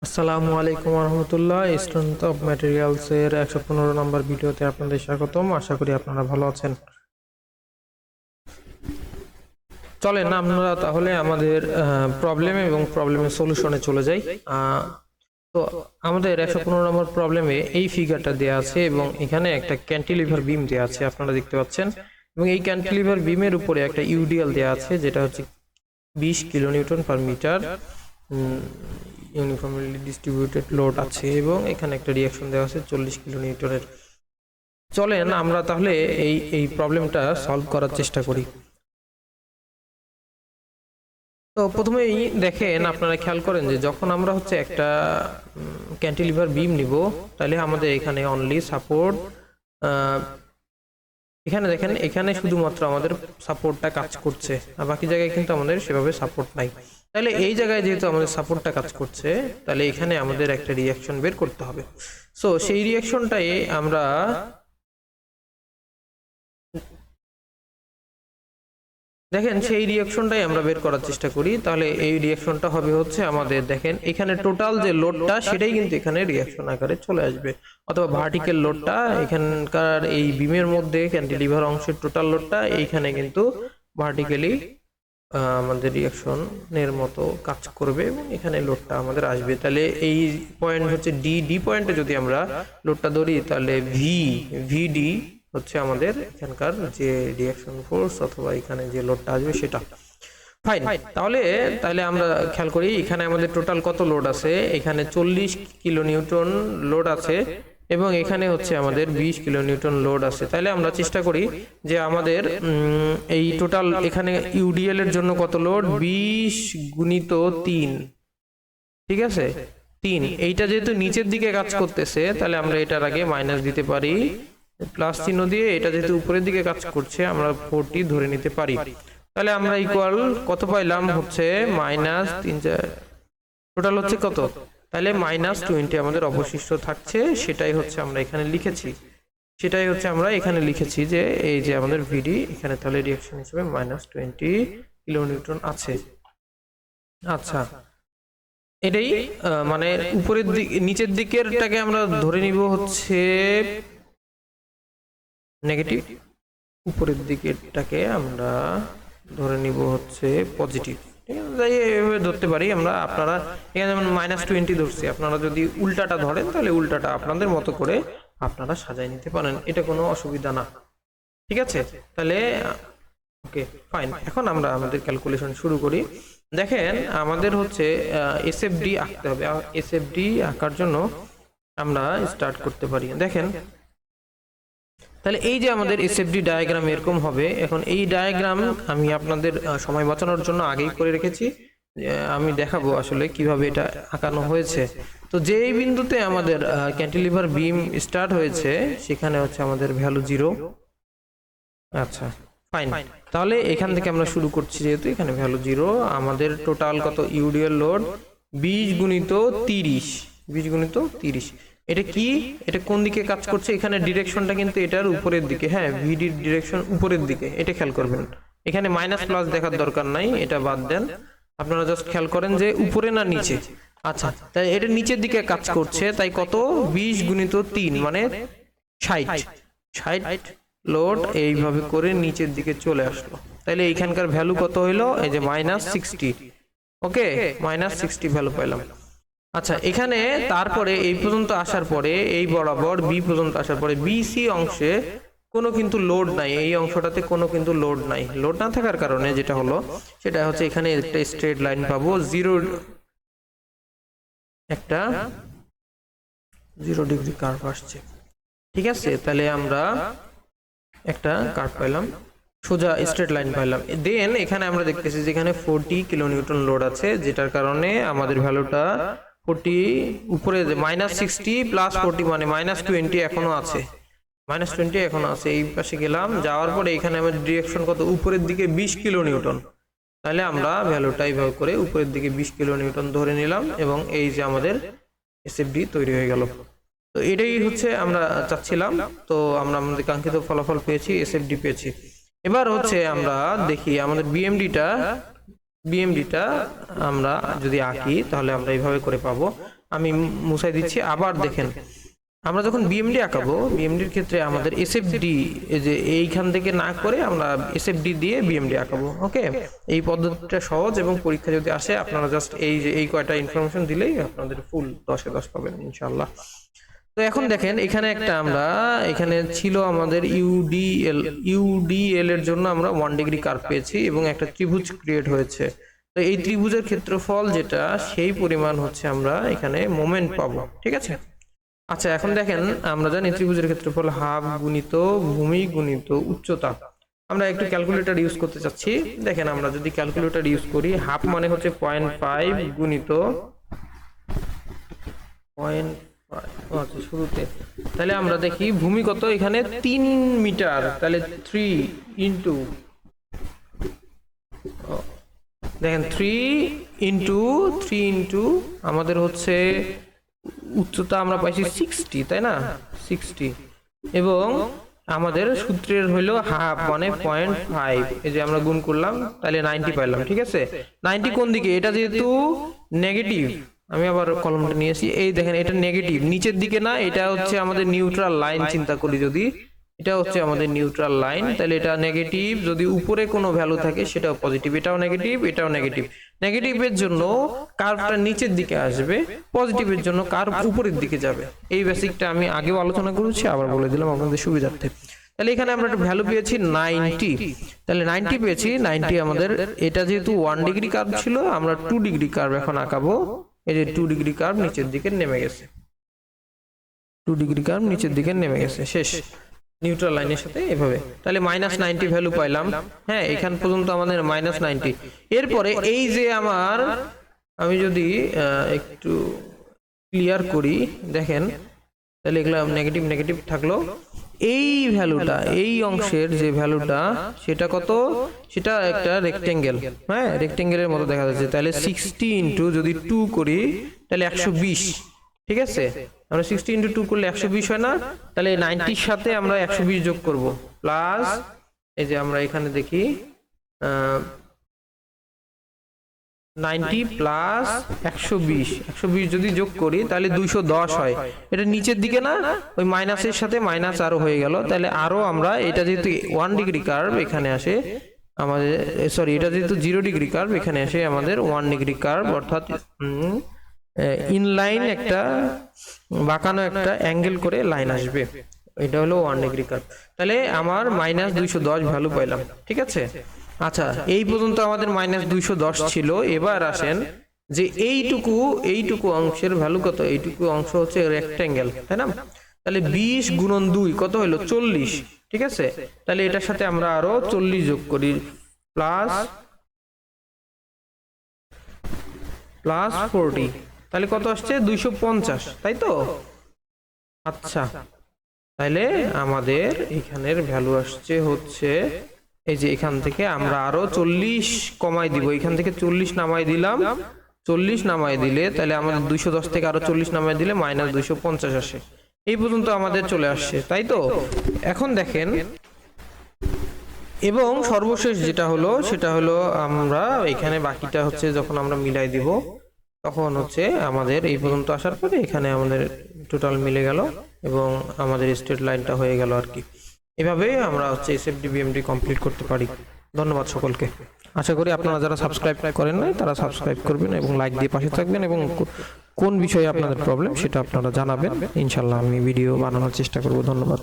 আসসালামু আলাইকুম রহমতুল্লাহ। Strength of materials এর 115 নম্বর ভিডিওতে আপনাদের স্বাগতম। আশা করি আপনারা ভালো আছেন। চলেন আমরা তাহলে আমাদের প্রবলেম এবং প্রবলেমের সলিউশনে চলে যাই। তো আমাদের 115 নম্বর প্রবলেমে এই ফিগারটা দেওয়া আছে এবং এখানে একটা ক্যান্টিলিভার বিম দেওয়া আছে, আপনারা দেখতে পাচ্ছেন। এবং এই ক্যান্টিলিভার বিমের উপরে একটা ইউডিএল দেওয়া আছে, যেটা হচ্ছে 20 kilonewton per meter uniformly distributed load আছে এবং এখানে একটা রিঅ্যাকশন দেওয়া আছে 40 কিলোনিউটনের। চলেন আমরা তাহলে এই প্রবলেমটা সলভ করার চেষ্টা করি। তো প্রথমেই দেখেন, আপনারা খেয়াল করেন যে যখন আমরা হচ্ছে একটা ক্যান্টিলিভার বিম নিব, তাহলে আমাদের এখানে অনলি সাপোর্ট, এখানে দেখেন এখানে শুধুমাত্র আমাদের সাপোর্টটা কাজ করছে, আর বাকি জায়গায় কিন্তু আমাদের সেভাবে সাপোর্ট নাই। তাহলে এই জায়গায় যেহেতু আমাদের সাপোর্টটা কাজ করছে, তাহলে এখানে আমাদের একটা রিঅ্যাকশন বের করতে হবে। সো সেই রিঅ্যাকশনটাই আমরা দেখেন সেই রিঅ্যাকশনটাই আমরা বের করার চেষ্টা করি। তাহলে এই রিঅ্যাকশনটা হবে হচ্ছে আমাদের, দেখেন এখানে টোটাল যে লোডটা সেটাই কিন্তু এখানে রিঅ্যাকশন আকারে চলে আসবে, অথবা ভার্টিক্যাল লোডটা এখানকার এই বিমের মধ্যে ক্যান্টিলিভার অংশের টোটাল লোডটা এইখানে কিন্তু ভার্টিক্যালি আমাদের রিঅ্যাকশনের মতো কাজ করবে এবং এখানে লোডটা আমাদের আসবে। তাহলে এই পয়েন্ট হচ্ছে ডি পয়েন্টে যদি আমরা লোডটা ধরি, তাহলে ভিডি হচ্ছে আমাদের এখানকার যে রিঅ্যাকশন ফোর্স অথবা এখানে যে লোডটা আসবে সেটা। ফাইন। তাহলে আমরা খেয়াল করি এখানে আমাদের টোটাল কত লোড আছে। এখানে 40 কিলোনিউটন লোড আছে এবং এখানে হচ্ছে আমাদের 20 কিলোনিউটন লোড আছে। তাহলে আমরা চেষ্টা করি যে আমাদের এই টোটাল এখানে ইউডিএল এর জন্য কত লোড, 20 গুণিত 3, ঠিক আছে 3। এইটা যেহেতু নিচের দিকে কাজ করতেছে, তাহলে আমরা এটার আগে মাইনাস দিতে পারি, প্লাস চিহ্ন দিয়ে। এটা যেহেতু উপরের দিকে কাজ করছে, আমরা 40 ধরে নিতে পারি। তাহলে আমরা ইকুয়াল কত পাইলাম, হচ্ছে মাইনাস 3, টোটাল হচ্ছে কত, তাহলে -20 আমাদের অবশিষ্ট থাকছে। সেটাই হচ্ছে আমরা এখানে লিখেছি, যে এই যে আমাদের ভিডি এখানে তাহলে রিঅ্যাকশন হিসেবে -20 কিলোনিউটন আছে। আচ্ছা, এটাই মানে উপরের দিক নিচের দিকেরটাকে আমরা ধরে নিব হচ্ছে নেগেটিভ, উপরের দিকেরটাকে আমরা ধরে নিব হচ্ছে পজিটিভ। এভাবে ধরতে পারি আমরা। আপনারা এখানে যেমন -20 ধরছি, আপনারা যদি উল্টাটা ধরেন তাহলে উল্টাটা আপনাদের মতো করে আপনারা সাজায় নিতে পারেন, এটা কোনো অসুবিধা না। ঠিক আছে, তাহলে ওকে ফাইন। এখন আমরা আমাদের ক্যালকুলেশন শুরু করি। দেখেন আমাদের হচ্ছে এসএফডি আঁকতে হবে। এসএফডি আঁকার জন্য আমরা স্টার্ট করতে পারি। দেখেন তাহলে এই যে আমাদের এসএফডি ডায়াগ্রাম এরকম হবে। এখন এই ডায়াগ্রাম আমি আপনাদের সময় বাঁচানোর জন্য আগেই করে রেখেছি, আমি দেখাবো আসলে কিভাবে এটা আঁকানো হয়েছে। তো যেই বিন্দুতে আমাদের ক্যান্টিলিভার বিম স্টার্ট হয়েছে, সেখানে হচ্ছে আমাদের ভ্যালু 0। আচ্ছা ফাইন, তাহলে এখান থেকে আমরা শুরু করছি। যেহেতু এখানে ভ্যালু 0, আমাদের টোটাল কত ইউডিএল লোড 20 গুণিত 30। এটা কি, এটা কোন দিকে কাজ করছে, এখানে ডিরেকশনটা কিন্তু এটার উপরের দিকে। হ্যাঁ, ভিডির ডিরেকশন উপরের দিকে, এটা খেয়াল করবেন। এখানে মাইনাস প্লাস দেখার দরকার নাই, এটা বাদ দেন। আপনারা জাস্ট খেয়াল করেন যে উপরে না নিচে। আচ্ছা, তাই এটা নিচের দিকে কাজ করছে, তাই কত 20 গুণিত 3 মানে 60 লোড এইভাবে করে নিচের দিকে চলে আসলো। তাহলে এইখানকার ভ্যালু কত হইলো, এই যে -60। ওকে, -60 ভ্যালু পেলাম। আচ্ছা, এখানে তারপরে এই পর্যন্ত আসার পরে, এই বরাবর বি পর্যন্ত আসার পরে বিসি অংশে কোনো কিন্তু লোড নাই। এই অংশটাতে কোনো কিন্তু লোড নাই। লোড না থাকার কারণে যেটা হলো, সেটা হচ্ছে এখানে একটা স্ট্রেট লাইন পাবো, 0 ডিগ্রি কার্ভ আসছে। ঠিক আছে, তাহলে আমরা একটা কার্ভ পাইলাম, সোজা স্ট্রেট লাইন পাইলাম। দেন এখানে আমরা দেখতেছি যে এখানে 40 কিলোনিউটন লোড আছে, যেটার কারণে আমাদের ভ্যালুটা 40 উপরে, -60 প্লাস 40 মানে -20 এখনো আছে। -20 এখনো আছে। এই পাশে গেলাম, যাওয়ার পরে এখানে আমাদের ডিরেকশন কত, উপরের দিকে 20 কিলোনিউটন। তাহলে আমরা ভ্যালুটা এইভাবে করে উপরের দিকে 20 কিলোনিউটন ধরে নিলাম এবং এই যে আমাদের এসএফডি তৈরি হয়ে গেল। তো এটাই হচ্ছে আমরা চাচ্ছিলাম। তো আমরা আমাদের কাঙ্ক্ষিত ফলাফল পেয়েছি, এসএফডি পেয়েছি। এবার হচ্ছে আমরা দেখি আমাদের বিএমডিটা আমরা যদি আঁকি, তাহলে আমরা এইভাবে করে পাবো আমি মুছাই দিচ্ছি। আবার দেখেন আমরা যখন বিএমডি আঁকাবো, বিএমডির ক্ষেত্রে আমাদের এসএফডি যে এইখান থেকে না করে আমরা এসএফডি দিয়ে বিএমডি আঁকাবো। ওকে, এই পদ্ধতিটা সহজ এবং পরীক্ষা যদি আসে আপনারা জাস্ট এই কয়টা ইনফরমেশন দিলেই আপনাদের ফুল 10-এ 10 পাবেন ইনশাআল্লাহ। তো এখন দেখেন এখানে একটা আমরা এখানে ছিল আমাদের ইউডিএল এর জন্য আমরা 1 ডিগ্রি কার্ভ পেয়েছি এবং একটা ত্রিভুজ ক্রিয়েট হয়েছে। তো এই ত্রিভুজের ক্ষেত্রফল যেটা সেই পরিমাণ হচ্ছে আমরা এখানে মোমেন্ট পাবো। ঠিক আছে, আচ্ছা এখন দেখেন আমরা জানি ত্রিভুজের ক্ষেত্রফল হাফ গুণিত ভূমি গুণিত উচ্চতা। আমরা একটু ক্যালকুলেটর ইউজ করতে চাচ্ছি। দেখেন আমরা যদি ক্যালকুলেটর ইউজ করি, হাফ মানে হচ্ছে 0.5 গুণিত 0.5, আচ্ছা শুরুতে তাহলে আমরা দেখি ভূমি কত, এখানে 3 মিটার, তাহলে 3 ইন্টু দেখেন 3 ইন্টু আমাদের হচ্ছে উচ্চতা আমরা পাইছি 60, তাই না 60, এবং আমাদের সূত্রের হইলো হাফ মানে 0.5, এই যে আমরা গুণ করলাম তাহলে 90 পাইলাম। ঠিক আছে, 90 কোন দিকে, এটা যেহেতু নেগেটিভ, আমি আবার কলমটা নিয়েছি, এই দেখেন এটা নেগেটিভ নিচের দিকে না, এটা হচ্ছে আমাদের নিউট্রাল লাইন। চিন্তা করি যদি এটা হচ্ছে আমাদের নিউট্রাল লাইন, তাহলে এটা নেগেটিভ, যদি উপরে কোনো ভ্যালু থাকে সেটাও পজিটিভ, এটাও নেগেটিভ এটাও নেগেটিভ। নেগেটিভের জন্য কার্ভটা নিচের দিকে আসবে, পজিটিভের জন্য কার্ভ উপরের দিকে যাবে। এই বেসিকটা আমি আগেও আলোচনা করেছি, আবার বলে দিলাম আপনাদের সুবিধার্থে। তাহলে এখানে আমরা একটা ভ্যালু পেয়েছি 90, তাহলে 90 পেয়েছি। 90 আমাদের এটা যেহেতু 1 ডিগ্রি কার্ভ ছিল, আমরা 2 ডিগ্রি কার্ভ এখন আঁকাবো। এই যে 2 ডিগ্রি কার্ভ নিচের দিকে নেমে গেছে, 2 ডিগ্রি কার্ভ নিচের দিকে নেমে গেছে, শেষ নিউট্রাল লাইনের সাথে এভাবে। তাহলে -90 ভ্যালু পাইলাম। হ্যাঁ, এখান পর্যন্ত আমাদের -90। এরপরে এই যে আমি যদি একটু ক্লিয়ার করি, দেখেন তাহলে এগুলা নেগেটিভ নেগেটিভ থাকলো। এই ভ্যালুটা, এই অংশের যে ভ্যালুটা সেটা কত, সেটা একটা রেক্টেঙ্গেল, হ্যাঁ রেক্টেঙ্গেলের মতো দেখা যাচ্ছে। তাহলে 60 ইন্টু যদি 2 করি তাহলে 120। ঠিক আছে, আমরা 60 ইন্টু 2 করলে 120 হয় না, তাহলে 90-র সাথে আমরা 120 যোগ করব, প্লাস এই যে আমরা এখানে দেখি 90 প্লাস 120 যদি যোগ করি তাহলে 210 হয়। এটা নিচের দিকে না, ওই মাইনাসের সাথে মাইনাস আরো হয়ে গেল। তাহলে আরো আমরা এটা যেহেতু 1 ডিগ্রি কার্ভ এখানে আসে আমাদের, সরি এটা যেহেতু 0 ডিগ্রি কার্ভ এখানে আসে আমাদের 1 ডিগ্রি কার্ভ, অর্থাৎ ইনলাইন একটা বাঁকানো একটা অ্যাঙ্গেল করে লাইন আসবে, এটা হলো 1 ডিগ্রি কার্ভ। তাহলে আমার -210 ভ্যালু পাইলাম। ঠিক আছে, আচ্ছা এই পর্যন্ত আমাদের -210 ছিল। এবার আসেন যে এইটুকু অংশের ভ্যালু কত, এইটুকু অংশ হচ্ছে রেক্টেঙ্গেল, তাই না? তাহলে 20 গুণন 2 কত হলো 40। ঠিক আছে, তাহলে এটার সাথে আমরা আরো 40 যোগ করি, প্লাস 40, তাহলে কত আসছে 250, তাই তো? আচ্ছা, তাহলে আমাদের এখানের ভ্যালু আসছে হচ্ছে এই যে এখান থেকে আমরা আরো 40 কমাই দিব, এখান থেকে 40 নামাই দিলাম, 40 নামাই দিলে তাহলে আমাদের 210 থেকে আরো 40 নামাই দিলে -250 আসে। এই পর্যন্ত আমাদের চলে আসছে, তাই তো? এখন দেখেন, এবং সর্বশেষ যেটা হলো সেটা হলো আমরা এখানে বাকিটা হচ্ছে যখন আমরা মিলাই দিব তখন হচ্ছে আমাদের এই পর্যন্ত আসার পরে এখানে আমাদের টোটাল মিলে গেল এবং আমাদের স্ট্রেট লাইনটা হয়ে গেল আর কি। এভাবে আমরা হচ্ছে এসএফডি বিএমডি কমপ্লিট করতে পারি। ধন্যবাদ সকলকে। আশা করি আপনারা যারা সাবস্ক্রাইব করেন নাই তারা সাবস্ক্রাইব করবেন এবং লাইক দিয়ে পাশে থাকবেন, এবং কোন বিষয়ে আপনাদের প্রবলেম সেটা আপনারা জানাবেন। ইনশাল্লাহ আমি ভিডিও বানানোর চেষ্টা করব। ধন্যবাদ।